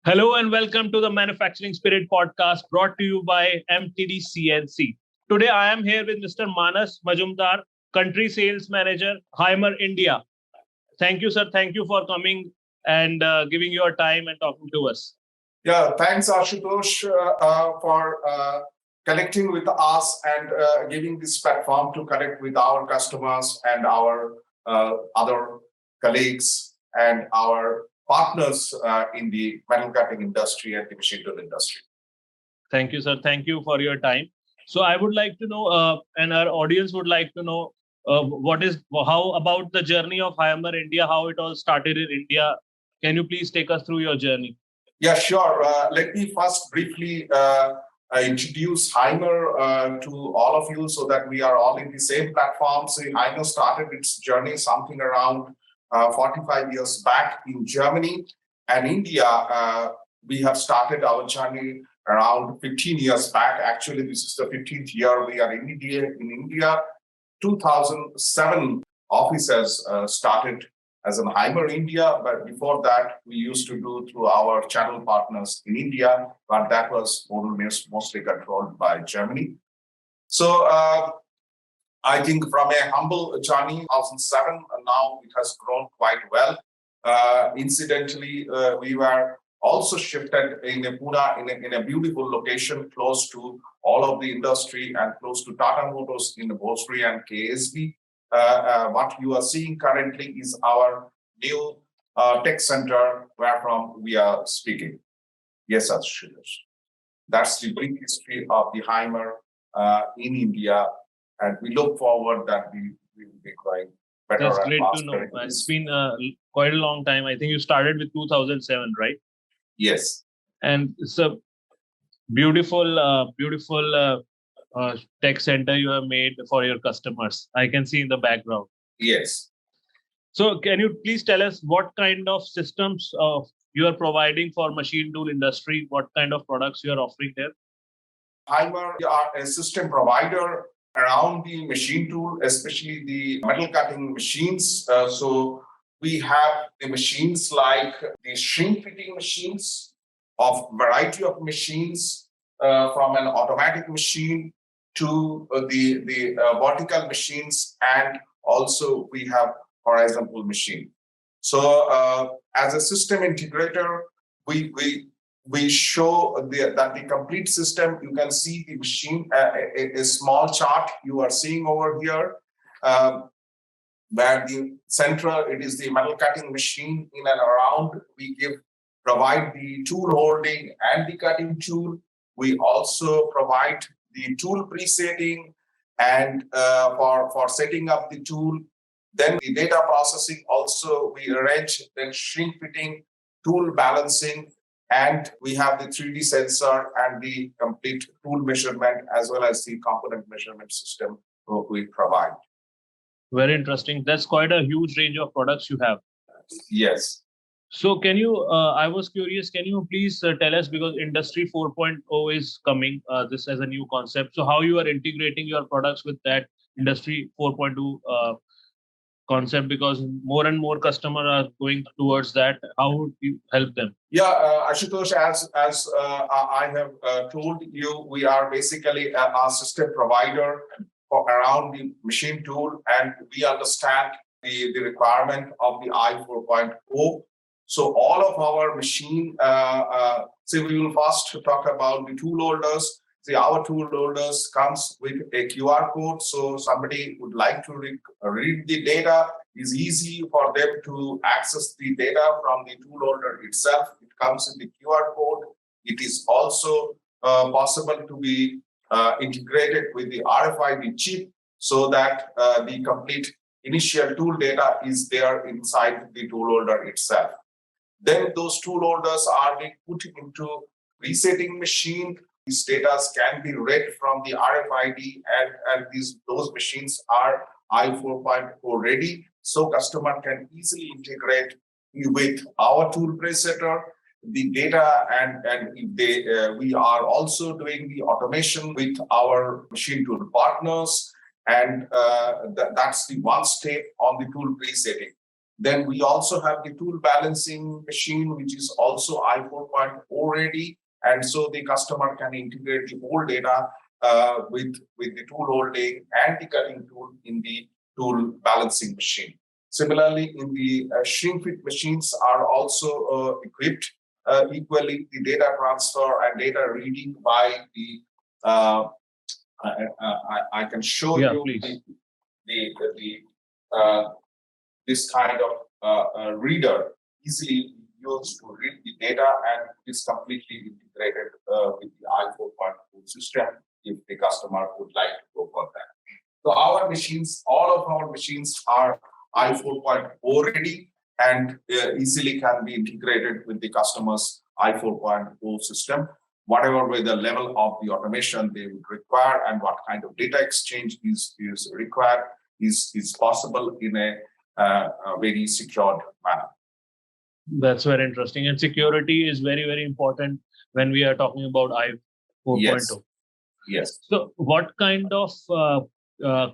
Hello and welcome to the Manufacturing Spirit podcast brought to you by MTDCNC. Today I am here with Mr. Manas Majumdar, Country Sales Manager, Haimer India. Thank you, sir. Thank you for coming and giving your time and talking to us. Yeah, thanks, Ashutosh, for connecting with us and giving this platform to connect with our customers and our other colleagues and our partners in the metal cutting industry and the machine tool industry. Thank you, sir. Thank you for your time. So I would like to know, and our audience would like to know, how about the journey of Haimer India, how it all started in India. Can you please take us through your journey? Yeah, sure. Let me first briefly introduce Haimer to all of you so that we are all in the same platform. So Haimer started its journey something around 45 years back in Germany, and India. We have started our journey around 15 years back. Actually, this is the 15th year we are in India. 2007 offices started as an Haimer India, but before that, we used to do through our channel partners in India, but that was mostly controlled by Germany. So I think from a humble journey, 2007, and now it has grown quite well. Incidentally, we were also shifted in a Pune, in a beautiful location close to all of the industry and close to Tata Motors in the Bhosri and KSB. What you are seeing currently is our new tech center where from we are speaking. Yes, Ashutosh. That's the brief history of the Haimer in India, and we look forward that we will be growing better. That's great to know. It's been quite a long time. I think you started with 2007, right? Yes. And it's a beautiful tech center you have made for your customers. I can see in the background. Yes. So can you please tell us what kind of systems you are providing for machine tool industry? What kind of products you are offering there? Haimer, we are a system provider around the machine tool, especially the metal cutting machines. So we have the machines like the shrink fitting machines of variety of machines, from an automatic machine to the vertical machines, and also we have horizontal machine. So as a system integrator, we show that the complete system. You can see the machine, a small chart you are seeing over here, where the central, it is the metal cutting machine. In and around, we provide the tool holding and the cutting tool. We also provide the tool presetting and for setting up the tool. Then the data processing also we arrange, then shrink fitting, tool balancing, and we have the 3D sensor and the complete tool measurement as well as the component measurement system we provide. Very interesting. That's quite a huge range of products you have. Yes. So can you, I was curious, can you please tell us, because Industry 4.0 is coming, this as a new concept. So how you are integrating your products with that Industry 4.2 concept, because more and more customers are going towards that. How would you help them? Yeah, Ashutosh, as I have told you, we are basically a system provider around the machine tool, and we understand the requirement of the I 4.0. So all of our machine, so we will first talk about the tool holders. See, our tool holders comes with a QR code. So somebody would like to read the data. It's easy for them to access the data from the tool holder itself. It comes in the QR code. It is also possible to be integrated with the RFID chip so that the complete initial tool data is there inside the tool holder itself. Then those tool holders are being put into resetting machine. These data can be read from the RFID, and those machines are I 4.0 ready, so customer can easily integrate with our tool presetter the data, and if they we are also doing the automation with our machine tool partners, and that's the one step on the tool presetting. Then we also have the tool balancing machine, which is also I4.0 ready. And so the customer can integrate the whole data with the tool holding and the cutting tool in the tool balancing machine. Similarly, in the shrink fit machines are also equipped equally the data transfer and data reading by the. I can show you this kind of reader easily used to read the data, and it is completely integrated with the I4.0 system if the customer would like to go for that. So our machines, all of our machines are I4.0 ready and easily can be integrated with the customer's I4.0 system, whatever way the level of the automation they would require and what kind of data exchange is required is possible in a very secured manner. That's very interesting. And security is very, very important when we are talking about I4.0. Yes. So what kind of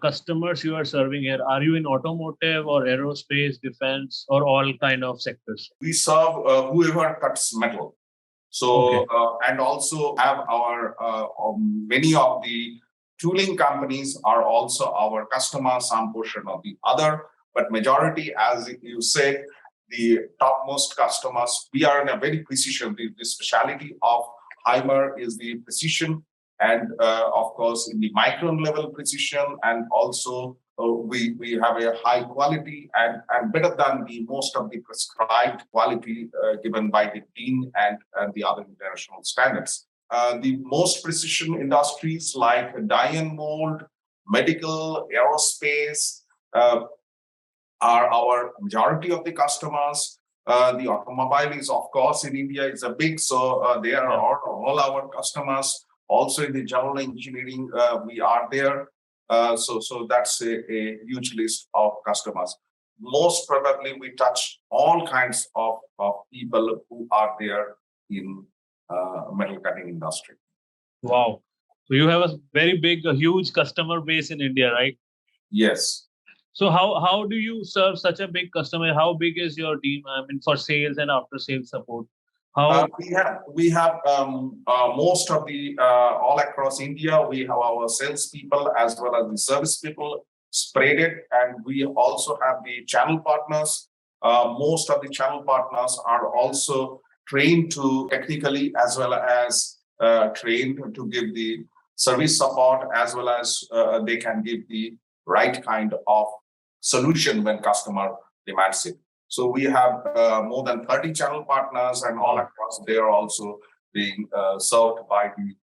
customers you are serving here? Are you in automotive or aerospace, defense, or all kind of sectors? We serve whoever cuts metal. So, and also have our, many of the tooling companies are also our customers, some portion of the other, but majority, as you said, the topmost customers, we are in a very precision. The specialty of Haimer is the precision and of course in the micron level precision, and also we have a high quality and better than the most of the prescribed quality given by the DIN and the other international standards. The most precision industries like die and mold, medical, aerospace are our majority of the customers. The automobile is, of course, in India is a big, so they are all our customers. Also in the general engineering, we are there. So that's a huge list of customers. Most probably, we touch all kinds of people who are there in metal cutting industry. Wow. So you have a very big, a huge customer base in India, right? Yes. So how do you serve such a big customer? How big is your team? I mean, for sales and after sales support? How we have most of the all across India. We have our sales people as well as the service people spread it, and we also have the channel partners. Most of the channel partners are also trained to technically as well as trained to give the service support, as well as they can give the right kind of solution when customer demands it. So we have more than 30 channel partners, and all across they are also being served by the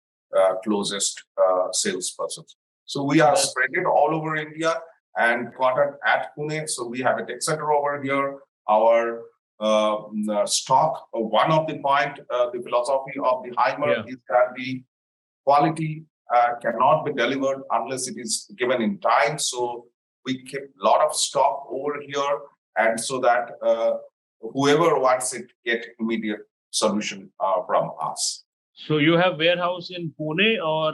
closest salespersons. So we are spread it all over India and quartered at Pune. So we have a tech center over here. Our stock, one of the point, the philosophy of the Haimer is that the quality cannot be delivered unless it is given in time. So we keep a lot of stock over here, and so that whoever wants it get immediate solution from us. So you have warehouse in Pune, or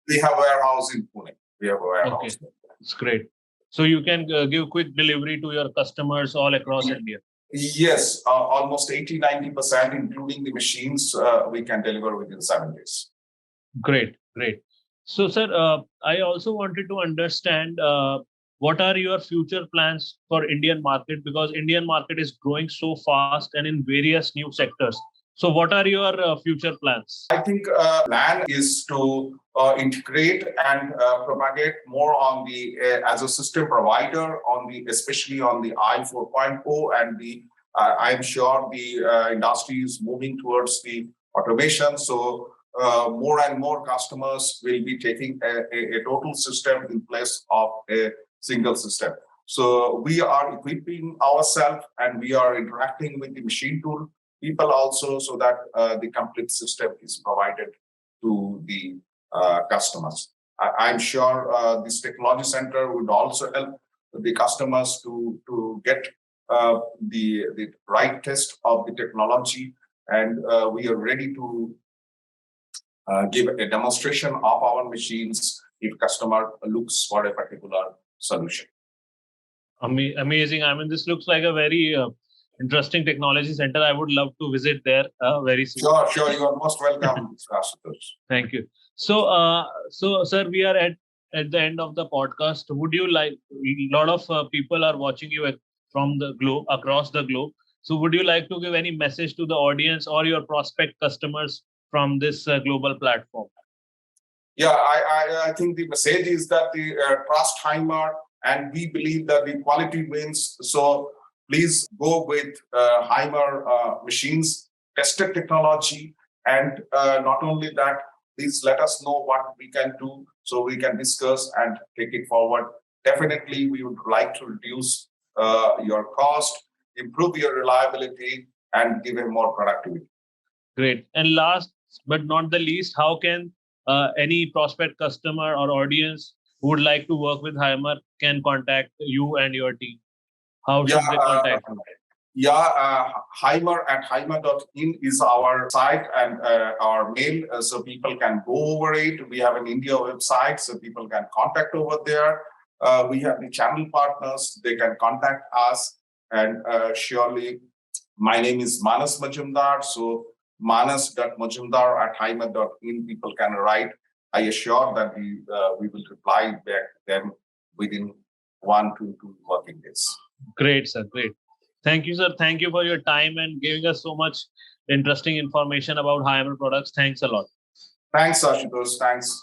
we have warehouse in Pune. We have a warehouse. Okay, it's great. So you can give quick delivery to your customers all across India. Yes, almost 80-90%, including the machines, we can deliver within 7 days. Great. So, sir, I also wanted to understand what are your future plans for Indian market, because Indian market is growing so fast and in various new sectors. So what are your future plans? I think plan is to integrate and propagate more on the as a system provider on the, especially on the I4.0, and the I'm sure the industry is moving towards the automation. So more and more customers will be taking a total system in place of a single system. So we are equipping ourselves and we are interacting with the machine tool people also, so that the complete system is provided to the customers. I'm sure this technology center would also help the customers to get the right test of the technology, and we are ready to give a demonstration of our machines if customer looks for a particular solution. Amazing. I mean, this looks like a very interesting technology center. I would love to visit there very soon. Sure. You are most welcome, Ashutosh. Thank you. So, sir, we are at the end of the podcast. Would you like? A lot of people are watching you from the globe, across the globe. So, would you like to give any message to the audience or your prospect customers from this global platform? Yeah, I think the message is that the trust Haimer, and we believe that the quality wins. So please go with Haimer machines, tested technology, and not only that, please let us know what we can do so we can discuss and take it forward. Definitely, we would like to reduce your cost, improve your reliability, and give you more productivity. Great. And last but not the least, how can any prospect customer or audience who would like to work with Haimer can contact you and your team? How Yeah, should they contact you? Haimer at haimer.in is our site and our mail, so people can go over it. We have an India website, so people can contact over there. We have the channel partners, they can contact us. And surely, my name is Manas Majumdar, so manas.majumdar at haimer.in, people can write. I assure that we will reply back to them within 1 to 2 working days. Great, sir. Great. Thank you, sir. Thank you for your time and giving us so much interesting information about Haimer products. Thanks a lot. Thanks, Ashutosh. Thanks.